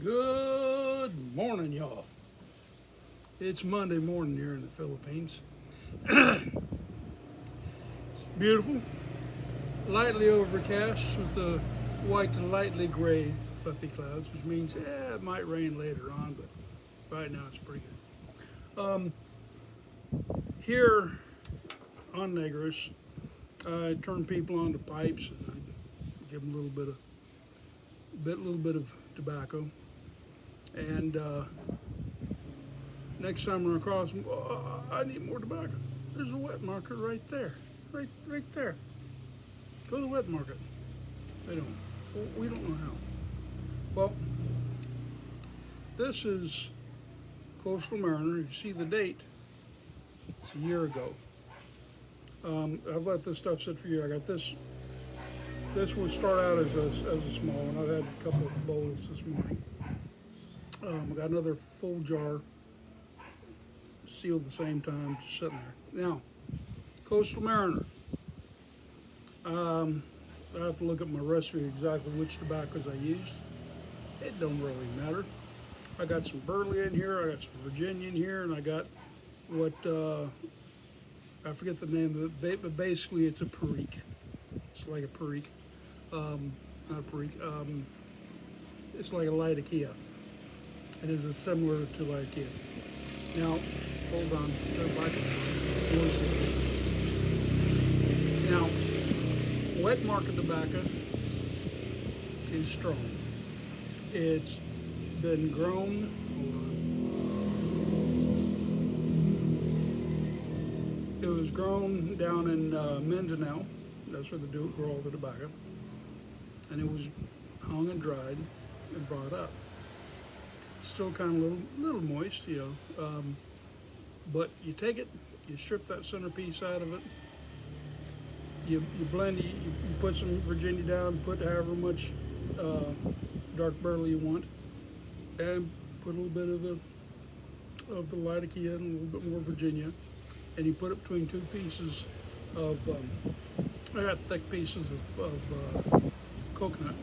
Good morning, y'all. It's Monday morning here in the Philippines. It's beautiful, lightly overcast with the white to lightly gray fluffy clouds, which means it might rain later on, but right now it's pretty good. Here on Negros, I turn people onto pipes and I give them a little bit of tobacco, and next time we're across, oh, I need more tobacco. There's a wet market right there, right there. Go to the wet market. They don't. We don't know how. Well, this is Costal Mariner. If you see the date, it's a year ago. I've let this stuff sit for a year. I got this. This would start out as a small one. I've had a couple of bowls this morning. I got another full jar, sealed at the same time, just sitting there. Now, Costal Mariner. I have to look at my recipe exactly which tobaccos I used. It don't really matter. I got some burley in here, I got some Virginia in here, and I got what, I forget the name of it, but basically it's a perique. It's like a perique. Not a perique. It's like a light Ikea. It is similar to light Ikea. Now, hold on. Now, wet market tobacco is strong. It's been grown. Hold on. It was grown down in Mindanao. That's where they grow all the tobacco. And it was hung and dried and brought up. Still kind of a little moist, but you take it, you strip that centerpiece out of it, you blend it, you put some Virginia down, put however much dark burley you want, and put a little bit of the light Ikea and a little bit more Virginia, and you put it between two pieces of, I got thick pieces of coconut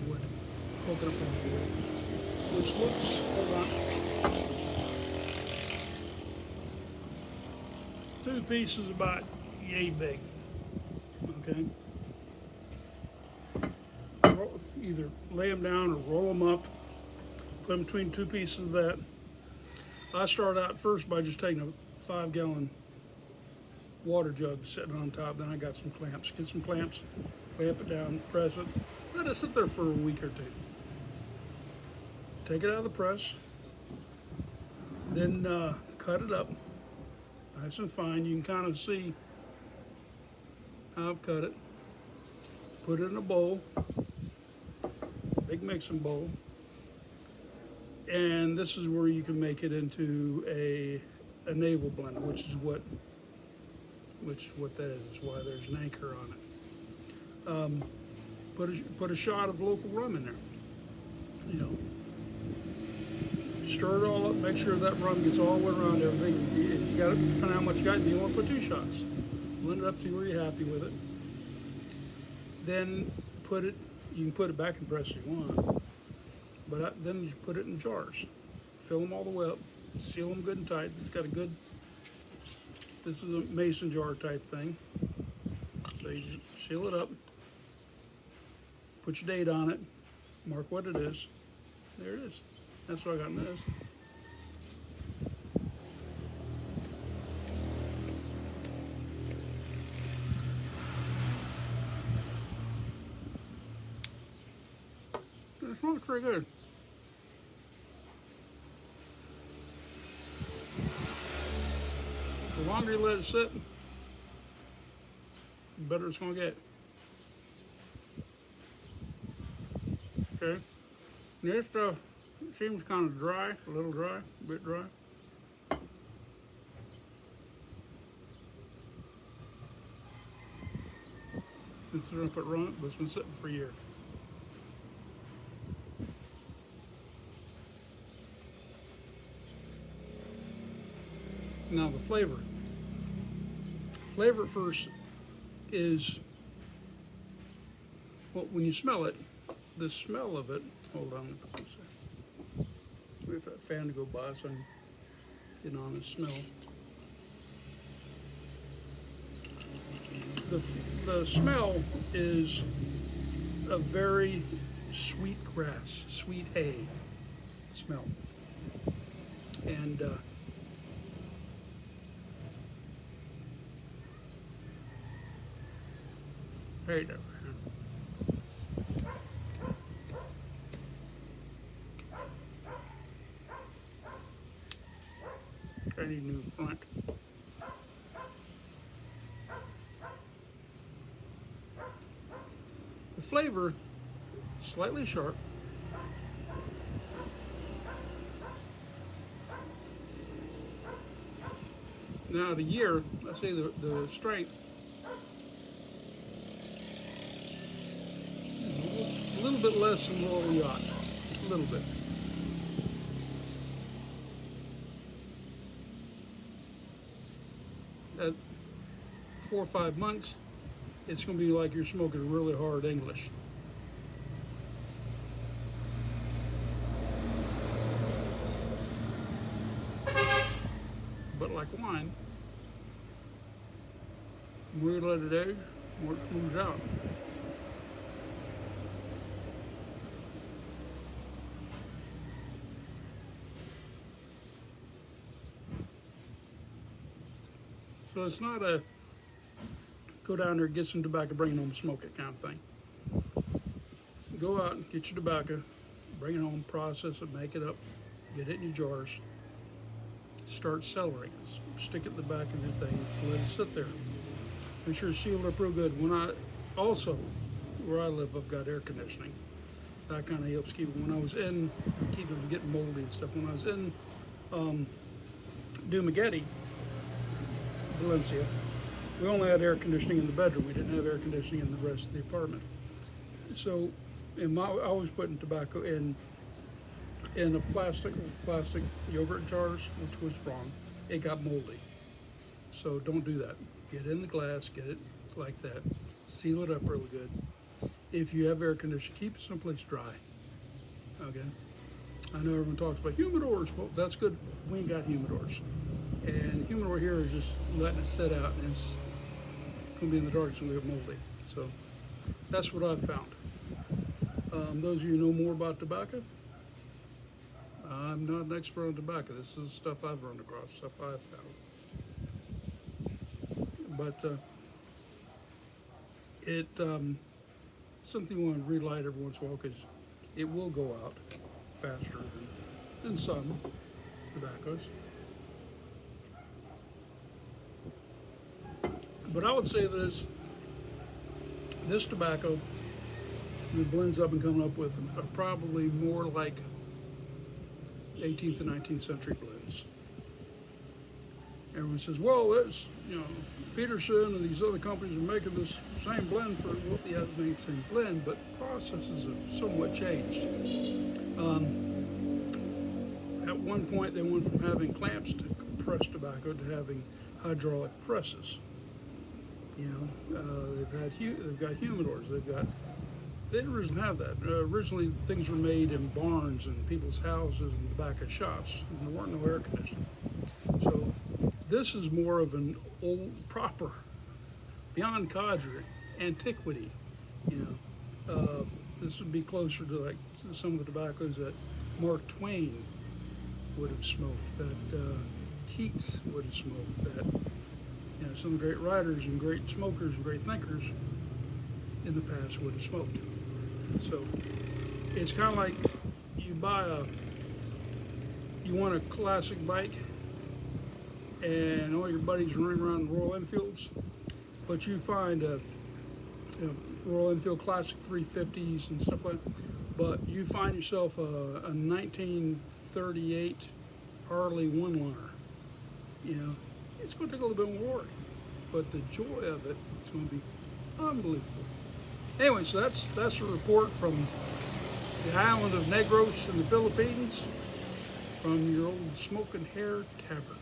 wood, coconut palm wood, which looks, hold on, two pieces about yay big, okay? Either lay them down or roll them up, put them between two pieces of that. I start out first by just taking a 5-gallon water jug, sitting on top, then I got some clamps. Get some clamps, clamp it down, press it, let it sit there for a week or two. Take it out of the press, then cut it up nice and fine. You can kind of see how I've cut it. Put it in a bowl, big mixing bowl, and this is where you can make it into a navel blender, which is what that is. Why there's an anchor on it. Put a shot of local rum in there. Stir it all up, make sure that rum gets all the way around everything. You got to, depending on how much you got, you want to put 2 shots. Blend it up to where you're happy with it. Then you can put it back in press if you want, but then you put it in jars. Fill them all the way up, seal them good and tight. This is a mason jar type thing. So you just seal it up, put your date on it, mark what it is. There it is. That's what I got in this. It smells pretty good. The longer you let it sit, the better it's going to get. Okay. This stuff seems kind of dry, a little dry, a bit dry. Since they're going to put rum, but it's been sitting for a year. Now the flavor. Flavor first is, well, when you smell it, the smell of it, hold on, fan to go by so I can get on and smell. The smell is a very sweet grass, sweet hay smell. And hey there. I need a new front. The flavor, slightly sharp. Now the year, I say the strength, a little bit less than Royal Yacht, a little bit. At 4 or 5 months, it's going to be like you're smoking really hard English. But like wine, the more you let it age, the more it smooths out. So it's not a go down there, get some tobacco, bring it home, smoke it kind of thing. Go out and get your tobacco, bring it home, process it, make it up, get it in your jars, start cellaring it, stick it in the back of your thing, let it sit there. Make sure it's sealed up real good. Also, where I live, I've got air conditioning. That kind of helps keep it. When I was in, keep it from getting moldy and stuff. When I was in Dumagetti, Valencia, we only had air conditioning in the bedroom. We didn't have air conditioning in the rest of the apartment. So I was putting tobacco in a plastic yogurt jars, which was wrong. It got moldy. So don't do that. Get it in the glass, get it like that. Seal it up really good. If you have air conditioning, keep it someplace dry. Okay? I know everyone talks about humidors. Well, that's good. We ain't got humidors. And humidor here is just letting it sit out, and it's going to be in the dark, so we have moldy. So that's what I've found. Those of you who know more about tobacco, I'm not an expert on tobacco. This is stuff I've run across, stuff I've found. But something you want to relight every once in a while because it will go out faster than some tobaccos. But I would say this tobacco that blends up and coming up with are probably more like 18th and 19th century blends. Everyone says, well, that's, Peterson and these other companies are making this same blend for, well, yeah, they make the same blend, but processes have somewhat changed. At one point, they went from having clamps to compress tobacco to having hydraulic presses. They've got humidors. They didn't originally have that. Originally, things were made in barns and people's houses and the back of shops, and there weren't no air conditioning. So this is more of an old, proper, beyond cadre, antiquity. This would be closer to some of the tobaccos that Mark Twain would have smoked, that Keats would have smoked, that some of the great writers and great smokers and great thinkers in the past would have smoked. So it's kind of like you want a classic bike and all your buddies running around Royal Enfields, but you find a Royal Enfield Classic 350s and stuff like that, but you find yourself a 1938 Harley one-liner. It's going to take a little bit more work, but the joy of it is going to be unbelievable. Anyway, so that's a report from the island of Negros in the Philippines, from your old Smoking Hare Tavern.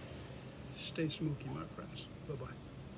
Stay smoky, my friends. Bye-bye.